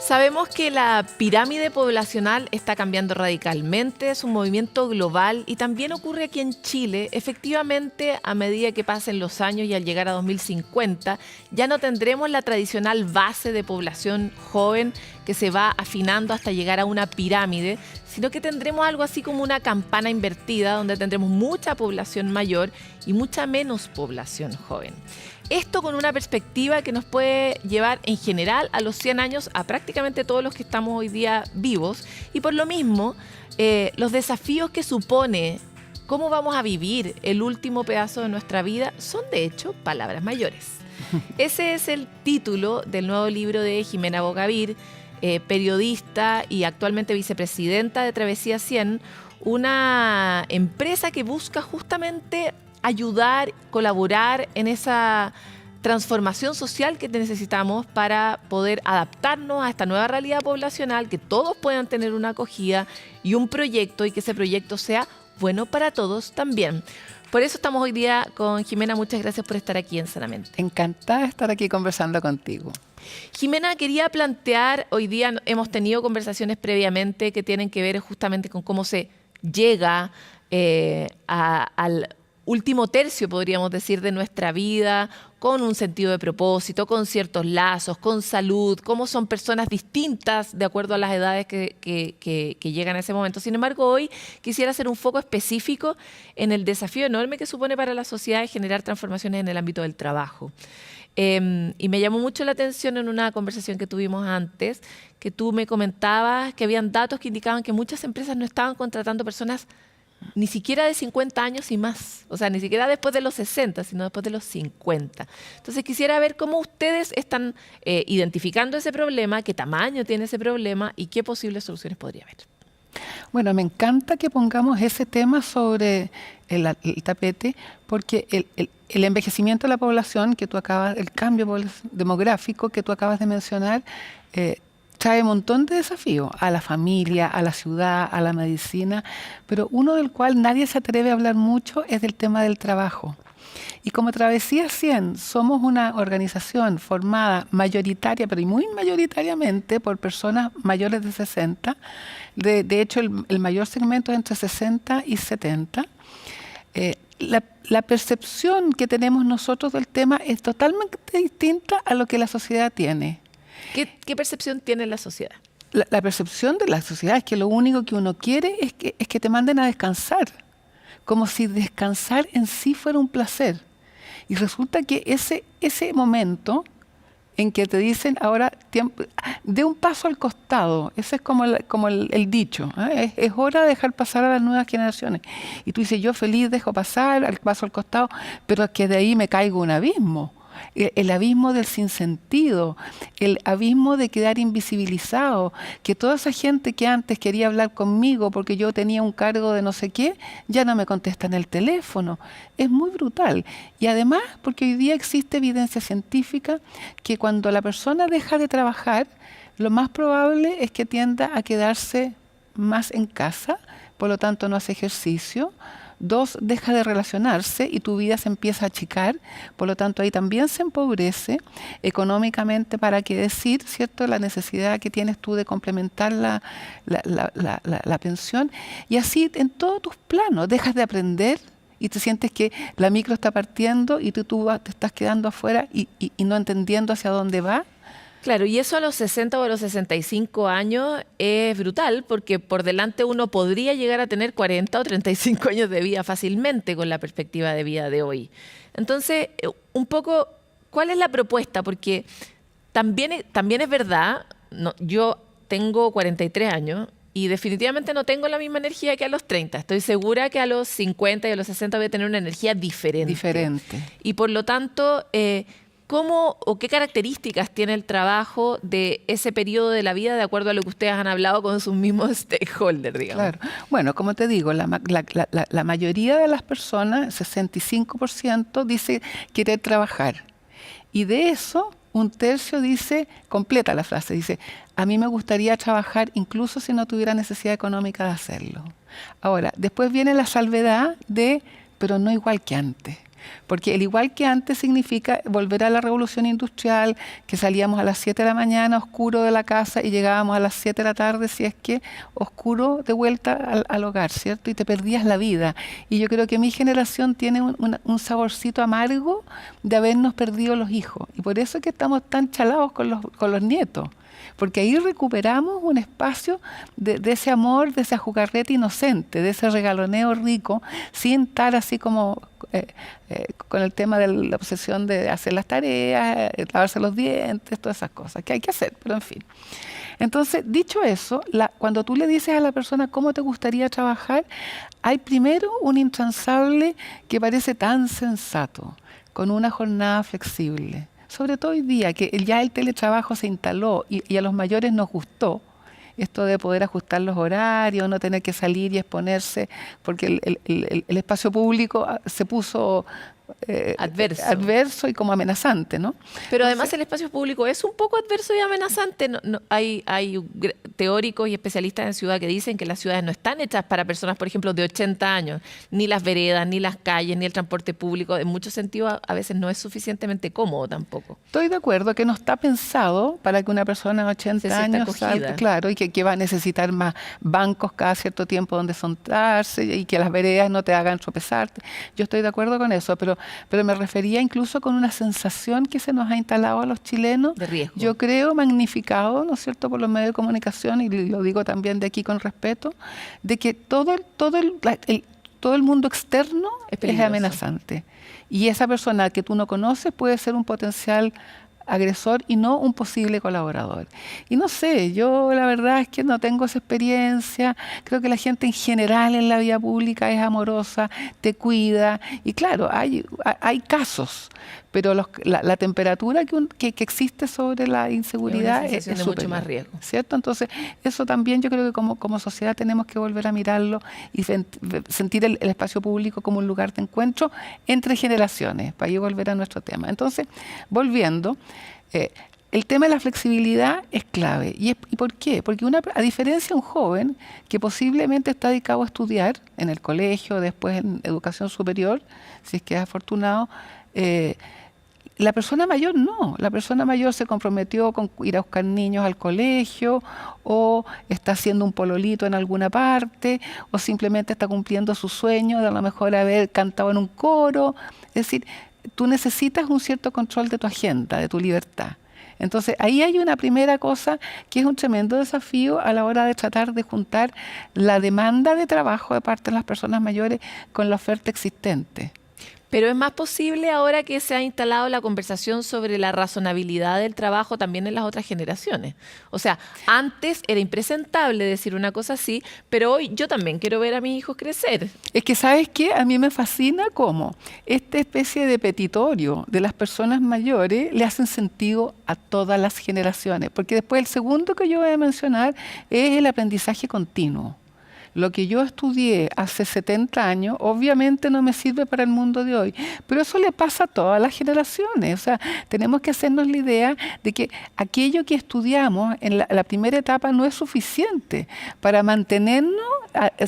Sabemos que la pirámide poblacional está cambiando radicalmente, es un movimiento global y también ocurre aquí en Chile. Efectivamente, a medida que pasen los años y al llegar a 2050, ya no tendremos la tradicional base de población joven que se va afinando hasta llegar a una pirámide, sino que tendremos algo así como una campana invertida, donde tendremos mucha población mayor y mucha menos población joven. Esto con una perspectiva que nos puede llevar en general a los 100 años a prácticamente todos los que estamos hoy día vivos, y por lo mismo los desafíos que supone cómo vamos a vivir el último pedazo de nuestra vida son de hecho palabras mayores. Ese es el título del nuevo libro de Jimena Bogavir, periodista y actualmente vicepresidenta de Travesía 100, una empresa que busca justamente ayudar, colaborar en esa transformación social que necesitamos para poder adaptarnos a esta nueva realidad poblacional, que todos puedan tener una acogida y un proyecto, y que ese proyecto sea bueno para todos también. Por eso estamos hoy día con Jimena. Muchas gracias por estar aquí en Sanamente. Encantada de estar aquí conversando contigo. Jimena, quería plantear, hoy día hemos tenido conversaciones previamente que tienen que ver justamente con cómo se llega al último tercio, podríamos decir, de nuestra vida, con un sentido de propósito, con ciertos lazos, con salud, cómo son personas distintas de acuerdo a las edades que llegan a ese momento. Sin embargo, hoy quisiera hacer un foco específico en el desafío enorme que supone para la sociedad generar transformaciones en el ámbito del trabajo. Y me llamó mucho la atención en una conversación que tuvimos antes, que tú me comentabas que habían datos que indicaban que muchas empresas no estaban contratando personas ni siquiera de 50 años y más, o sea, ni siquiera después de los 60, sino después de los 50. Entonces quisiera ver cómo ustedes están identificando ese problema, qué tamaño tiene ese problema y qué posibles soluciones podría haber. Bueno, me encanta que pongamos ese tema sobre el tapete, porque el envejecimiento de la población que tú acabas, el cambio demográfico que tú acabas de mencionar, trae un montón de desafíos a la familia, a la ciudad, a la medicina, pero uno del cual nadie se atreve a hablar mucho es del tema del trabajo. Y como Travesía 100 somos una organización formada mayoritaria, pero muy mayoritariamente por personas mayores de 60, de hecho el mayor segmento es entre 60 y 70, la percepción que tenemos nosotros del tema es totalmente distinta a lo que la sociedad tiene. ¿Qué percepción tiene la sociedad? La percepción de la sociedad es que lo único que uno quiere es que te manden a descansar, como si descansar en sí fuera un placer. Y resulta que ese momento en que te dicen ahora, de un paso al costado, ese es como el dicho, ¿eh? Es hora de dejar pasar a las nuevas generaciones. Y tú dices, yo feliz dejo pasar, al paso al costado, pero es que de ahí me caigo un abismo. El abismo del sinsentido, el abismo de quedar invisibilizado, que toda esa gente que antes quería hablar conmigo porque yo tenía un cargo de no sé qué, ya no me contesta en el teléfono. Es muy brutal. Y además, porque hoy día existe evidencia científica que cuando la persona deja de trabajar, lo más probable es que tienda a quedarse más en casa, por lo tanto no hace ejercicio. 2, deja de relacionarse y tu vida se empieza a achicar, por lo tanto ahí también se empobrece económicamente, para qué decir, ¿cierto?, la necesidad que tienes tú de complementar la pensión, y así en todos tus planos, dejas de aprender y te sientes que la micro está partiendo y tú te estás quedando afuera y no entendiendo hacia dónde va. Claro, y eso a los 60 o a los 65 años es brutal, porque por delante uno podría llegar a tener 40 o 35 años de vida fácilmente con la perspectiva de vida de hoy. Entonces, un poco, ¿cuál es la propuesta? Porque también es verdad, yo tengo 43 años y definitivamente no tengo la misma energía que a los 30. Estoy segura que a los 50 y a los 60 voy a tener una energía diferente. Y por lo tanto, ¿cómo o qué características tiene el trabajo de ese periodo de la vida de acuerdo a lo que ustedes han hablado con sus mismos stakeholders, digamos? Claro. Bueno, como te digo, la mayoría de las personas, 65%, dice querer trabajar. Y de eso, un tercio dice, completa la frase, dice, a mí me gustaría trabajar incluso si no tuviera necesidad económica de hacerlo. Ahora, después viene la salvedad de, pero no igual que antes. Porque el igual que antes significa volver a la revolución industrial, que salíamos a las 7 de la mañana oscuro de la casa y llegábamos a las 7 de la tarde, si es que oscuro, de vuelta al hogar, ¿cierto? Y te perdías la vida. Y yo creo que mi generación tiene un saborcito amargo de habernos perdido los hijos. Y por eso es que estamos tan chalados con los nietos. Porque ahí recuperamos un espacio de ese amor, de esa jugarreta inocente, de ese regaloneo rico, sin estar así como con el tema de la obsesión de hacer las tareas, lavarse los dientes, todas esas cosas que hay que hacer, pero en fin. Entonces, dicho eso, cuando tú le dices a la persona cómo te gustaría trabajar, hay primero un intransable que parece tan sensato, con una jornada flexible. Sobre todo hoy día, que ya el teletrabajo se instaló y a los mayores nos gustó esto de poder ajustar los horarios, no tener que salir y exponerse, porque el espacio público se puso adverso y como amenazante, ¿no? Pero además el espacio público es un poco adverso y amenazante. Hay teóricos y especialistas en ciudad que dicen que las ciudades no están hechas para personas, por ejemplo, de 80 años. Ni las veredas, ni las calles, ni el transporte público. En muchos sentidos, a veces no es suficientemente cómodo tampoco. Estoy de acuerdo que no está pensado para que una persona de 80 años salte, claro, y que va a necesitar más bancos cada cierto tiempo donde sentarse y que las veredas no te hagan tropezarte. Yo estoy de acuerdo con eso, pero me refería incluso con una sensación que se nos ha instalado a los chilenos, de riesgo. Yo creo magnificado, ¿no es cierto?, por los medios de comunicación, y lo digo también de aquí con respeto, de que todo el mundo externo es amenazante. Y esa persona que tú no conoces puede ser un potencial agresor y no un posible colaborador. Y no sé, yo la verdad es que no tengo esa experiencia. Creo que la gente en general en la vida pública es amorosa, te cuida. Y claro, hay casos, pero la temperatura que existe sobre la inseguridad es de mucho más riesgo, ¿cierto? Entonces, eso también yo creo que como sociedad tenemos que volver a mirarlo y sentir el espacio público como un lugar de encuentro entre generaciones, para ahí volver a nuestro tema. Entonces, volviendo, el tema de la flexibilidad es clave. ¿Y por qué? Porque a diferencia de un joven que posiblemente está dedicado a estudiar en el colegio, después en educación superior, si es que es afortunado, la persona mayor no. La persona mayor se comprometió con ir a buscar niños al colegio, o está haciendo un pololito en alguna parte, o simplemente está cumpliendo su sueño de a lo mejor haber cantado en un coro. Es decir, tú necesitas un cierto control de tu agenda, de tu libertad. Entonces, ahí hay una primera cosa que es un tremendo desafío a la hora de tratar de juntar la demanda de trabajo de parte de las personas mayores con la oferta existente. Pero es más posible ahora que se ha instalado la conversación sobre la razonabilidad del trabajo también en las otras generaciones. O sea, antes era impresentable decir una cosa así, pero hoy yo también quiero ver a mis hijos crecer. Es que, ¿sabes qué? A mí me fascina cómo esta especie de petitorio de las personas mayores le hacen sentido a todas las generaciones. Porque después el segundo que yo voy a mencionar es el aprendizaje continuo. Lo que yo estudié hace 70 años, obviamente no me sirve para el mundo de hoy, pero eso le pasa a todas las generaciones. O sea, tenemos que hacernos la idea de que aquello que estudiamos en la primera etapa no es suficiente para mantenernos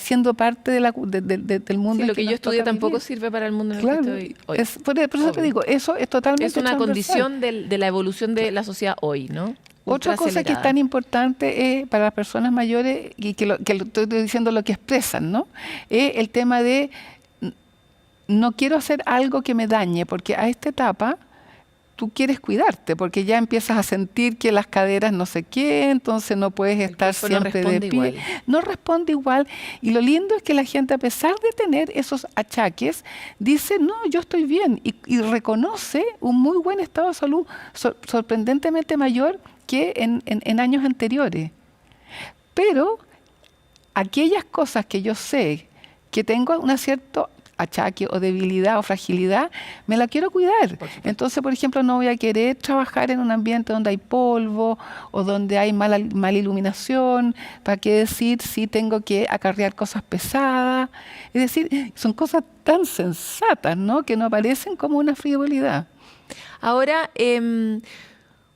siendo parte del mundo. Sí, lo que yo estudié tampoco sirve para el mundo en el que estoy hoy. Por eso te digo, eso es totalmente es una condición de la evolución de la sociedad hoy, ¿no? Otra cosa que es tan importante para las personas mayores, y que estoy diciendo lo que expresan, ¿no? Es el tema de no quiero hacer algo que me dañe, porque a esta etapa tú quieres cuidarte, porque ya empiezas a sentir que las caderas no sé qué, entonces no puedes estar siempre de pie. Igual. No responde igual. Y lo lindo es que la gente, a pesar de tener esos achaques, dice, no, yo estoy bien, y reconoce un muy buen estado de salud, sorprendentemente mayor que en años anteriores. Pero aquellas cosas que yo sé que tengo un cierto achaque o debilidad o fragilidad, me la quiero cuidar. Entonces, por ejemplo, no voy a querer trabajar en un ambiente donde hay polvo o donde hay mala iluminación. ¿Para qué decir si tengo que acarrear cosas pesadas? Es decir, son cosas tan sensatas, ¿no?, que no parecen como una frivolidad. Ahora,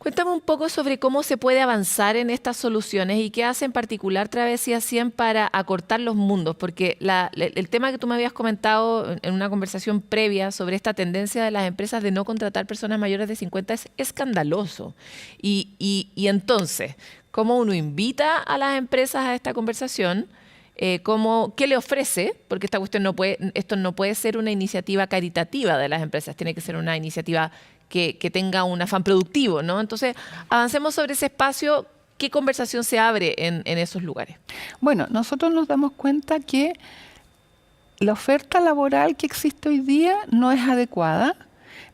Cuéntame un poco sobre cómo se puede avanzar en estas soluciones y qué hace en particular Travesía 100 para acortar los mundos, porque el tema que tú me habías comentado en una conversación previa sobre esta tendencia de las empresas de no contratar personas mayores de 50 es escandaloso. Y entonces, ¿cómo uno invita a las empresas a esta conversación? ¿Qué le ofrece? Porque esta cuestión esto no puede ser una iniciativa caritativa de las empresas, tiene que ser una iniciativa que tenga un afán productivo, ¿no? Entonces, avancemos sobre ese espacio. ¿Qué conversación se abre en esos lugares? Bueno, nosotros nos damos cuenta que la oferta laboral que existe hoy día no es adecuada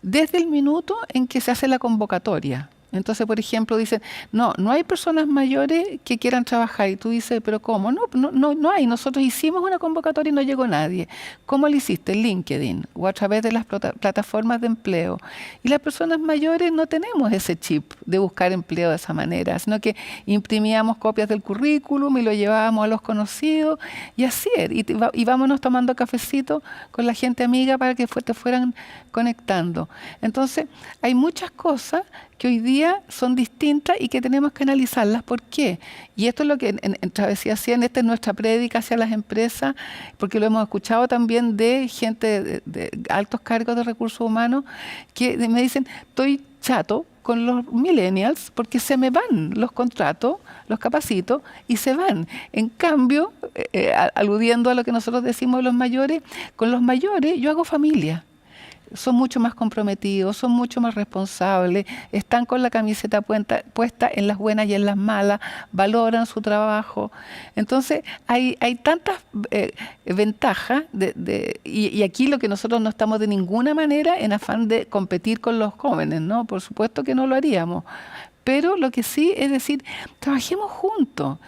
desde el minuto en que se hace la convocatoria. Entonces, por ejemplo, dicen, no hay personas mayores que quieran trabajar. Y tú dices, ¿pero cómo? No hay. Nosotros hicimos una convocatoria y no llegó nadie. ¿Cómo lo hiciste? En LinkedIn o a través de las plataformas de empleo. Y las personas mayores no tenemos ese chip de buscar empleo de esa manera, sino que imprimíamos copias del currículum y lo llevábamos a los conocidos y así era. Y vámonos tomando cafecito con la gente amiga para que te fueran conectando. Entonces, hay muchas cosas que hoy día son distintas y que tenemos que analizarlas. ¿Por qué? Y esto es lo que en Travesía 100, esta es nuestra prédica hacia las empresas, porque lo hemos escuchado también de gente de altos cargos de recursos humanos que me dicen, estoy chato con los millennials porque se me van los contratos, los capacito y se van. En cambio, aludiendo a lo que nosotros decimos de los mayores, con los mayores yo hago familia. Son mucho más comprometidos, son mucho más responsables, están con la camiseta puesta en las buenas y en las malas, valoran su trabajo. Entonces, hay tantas ventajas y aquí lo que nosotros no estamos de ninguna manera en afán de competir con los jóvenes, ¿no? Por supuesto que no lo haríamos. Pero lo que sí es decir, trabajemos juntos.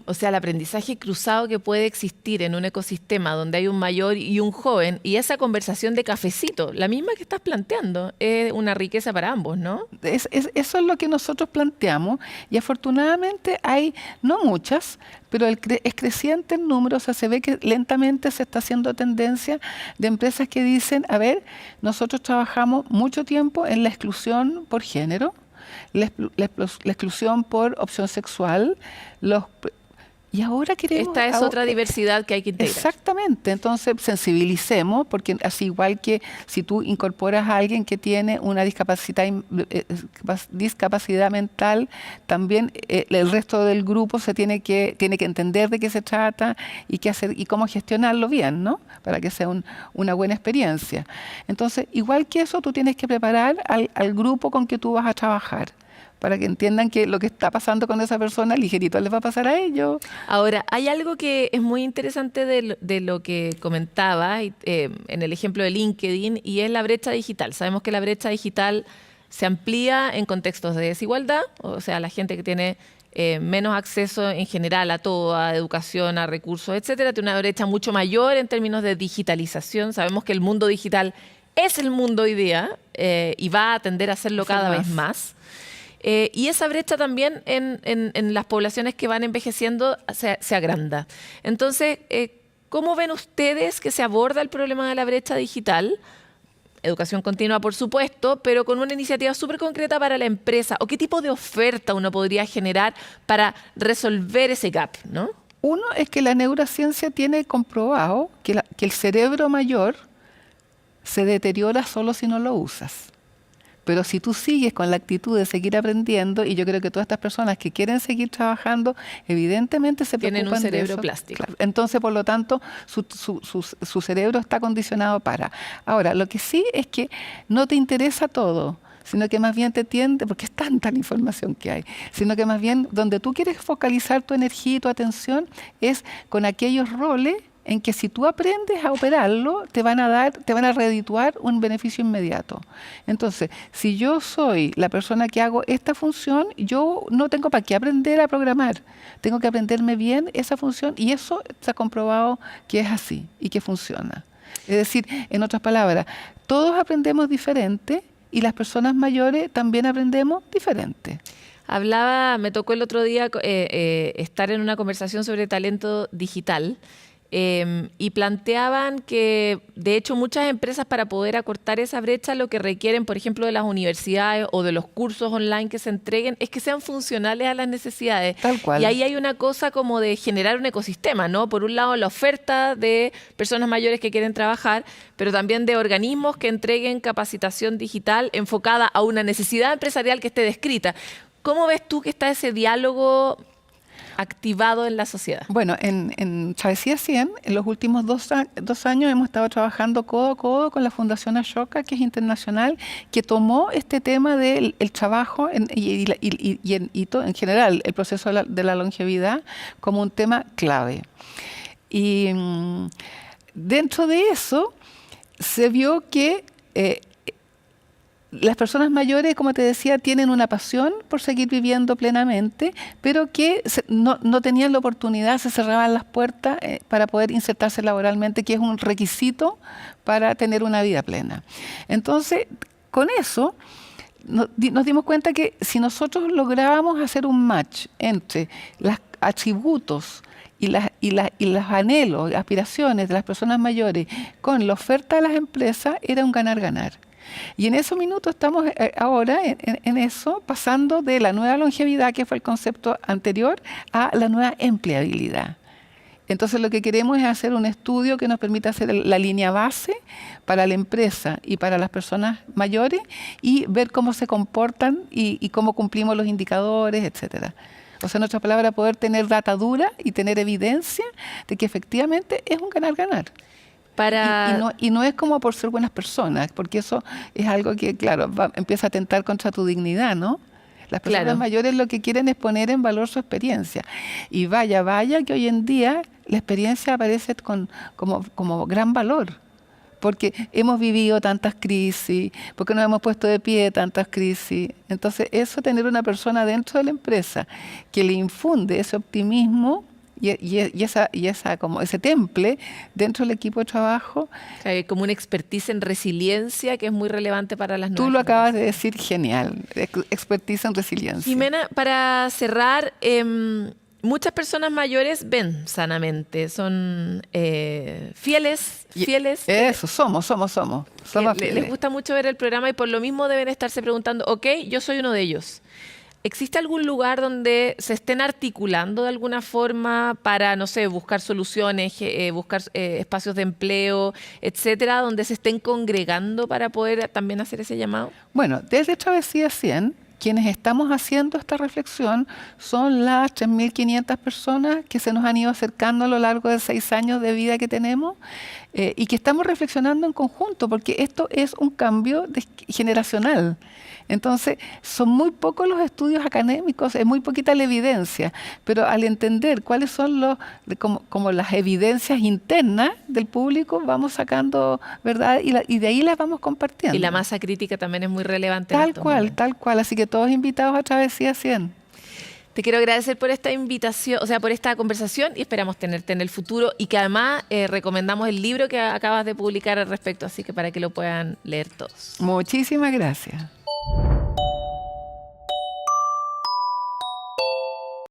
O sea, el aprendizaje cruzado que puede existir en un ecosistema donde hay un mayor y un joven, y esa conversación de cafecito, la misma que estás planteando, es una riqueza para ambos, ¿no? Eso es lo que nosotros planteamos, y afortunadamente hay, no muchas, pero es creciente el número. O sea, se ve que lentamente se está haciendo tendencia de empresas que dicen, a ver, nosotros trabajamos mucho tiempo en la exclusión por género, la exclusión por opción sexual, y ahora queremos... Esta es otra diversidad que hay que integrar. Exactamente, entonces sensibilicemos, porque así igual que si tú incorporas a alguien que tiene una discapacidad mental, también el resto del grupo tiene que entender de qué se trata y qué hacer y cómo gestionarlo bien, ¿no? Para que sea una buena experiencia. Entonces, igual que eso, tú tienes que preparar al grupo con que tú vas a trabajar, para que entiendan que lo que está pasando con esa persona, ligerito les va a pasar a ellos. Ahora, hay algo que es muy interesante de lo que comentaba en el ejemplo de LinkedIn, y es la brecha digital. Sabemos que la brecha digital se amplía en contextos de desigualdad, o sea, la gente que tiene menos acceso en general a todo, a educación, a recursos, etcétera, tiene una brecha mucho mayor en términos de digitalización. Sabemos que el mundo digital es el mundo hoy día y va a tender a serlo cada vez más. Y esa brecha también en las poblaciones que van envejeciendo se agranda. Entonces, ¿cómo ven ustedes que se aborda el problema de la brecha digital? Educación continua, por supuesto, pero con una iniciativa súper concreta para la empresa. ¿O qué tipo de oferta uno podría generar para resolver ese gap, ¿no? Uno es que la neurociencia tiene comprobado que el cerebro mayor se deteriora solo si no lo usas. Pero si tú sigues con la actitud de seguir aprendiendo, y yo creo que todas estas personas que quieren seguir trabajando, evidentemente se preocupan de eso. Tienen un cerebro plástico. Claro. Entonces, por lo tanto, su cerebro está condicionado para. Ahora, lo que sí es que no te interesa todo, sino que más bien te tiende, porque es tanta la información que hay, sino que más bien donde tú quieres focalizar tu energía y tu atención es con aquellos roles en que si tú aprendes a operarlo, te van a redituar un beneficio inmediato. Entonces, si yo soy la persona que hago esta función, yo no tengo para qué aprender a programar. Tengo que aprenderme bien esa función, y eso está comprobado que es así y que funciona. Es decir, en otras palabras, todos aprendemos diferente y las personas mayores también aprendemos diferente. Me tocó el otro día estar en una conversación sobre talento digital. Y planteaban que, de hecho, muchas empresas para poder acortar esa brecha lo que requieren, por ejemplo, de las universidades o de los cursos online que se entreguen, es que sean funcionales a las necesidades. Tal cual. Y ahí hay una cosa como de generar un ecosistema, ¿no? Por un lado, la oferta de personas mayores que quieren trabajar, pero también de organismos que entreguen capacitación digital enfocada a una necesidad empresarial que esté descrita. ¿Cómo ves tú que está ese diálogo activado en la sociedad? Bueno, en Travesía 100, en los últimos dos años hemos estado trabajando codo a codo con la Fundación Ashoka, que es internacional, que tomó este tema del trabajo en general el proceso de la longevidad como un tema clave. Y dentro de eso se vio que las personas mayores, como te decía, tienen una pasión por seguir viviendo plenamente, pero que no tenían la oportunidad, se cerraban las puertas para poder insertarse laboralmente, que es un requisito para tener una vida plena. Entonces, con eso nos dimos cuenta que si nosotros lográbamos hacer un match entre los atributos y los anhelos, aspiraciones de las personas mayores con la oferta de las empresas, era un ganar-ganar. Y en esos minutos estamos ahora en eso, pasando de la nueva longevidad, que fue el concepto anterior, a la nueva empleabilidad. Entonces lo que queremos es hacer un estudio que nos permita hacer la línea base para la empresa y para las personas mayores y ver cómo se comportan y cómo cumplimos los indicadores, etcétera. O sea, en otras palabras, poder tener data dura y tener evidencia de que efectivamente es un ganar-ganar. Y no es como por ser buenas personas, porque eso es algo que, claro, empieza a atentar contra tu dignidad, ¿no? Las personas mayores lo que quieren es poner en valor su experiencia. Y vaya que hoy en día la experiencia aparece como gran valor, porque hemos vivido tantas crisis, porque nos hemos puesto de pie tantas crisis. Entonces, eso, tener una persona dentro de la empresa que le infunde ese optimismo y como ese temple dentro del equipo de trabajo. Hay como una expertise en resiliencia que es muy relevante para las nuevas. Tú lo acabas de decir genial, expertise en resiliencia. Jimena, para cerrar, muchas personas mayores ven sanamente, son fieles. Eso, somos fieles. Les gusta mucho ver el programa y por lo mismo deben estarse preguntando, ok, yo soy uno de ellos. ¿Existe algún lugar donde se estén articulando de alguna forma para, no sé, buscar soluciones, buscar espacios de empleo, etcétera, donde se estén congregando para poder también hacer ese llamado? Bueno, desde Travesía 100, quienes estamos haciendo esta reflexión son las 3.500 personas que se nos han ido acercando a lo largo de 6 años de vida que tenemos y que estamos reflexionando en conjunto, porque esto es un cambio generacional. Entonces, son muy pocos los estudios académicos, es muy poquita la evidencia, pero al entender cuáles son como las evidencias internas del público, vamos sacando, ¿verdad? Y de ahí las vamos compartiendo. Y la masa crítica también es muy relevante. Tal cual. Así que todos invitados a Travesía 100. Te quiero agradecer por esta invitación, o sea, por esta conversación y esperamos tenerte en el futuro y que además recomendamos el libro que acabas de publicar al respecto, así que para que lo puedan leer todos. Muchísimas gracias.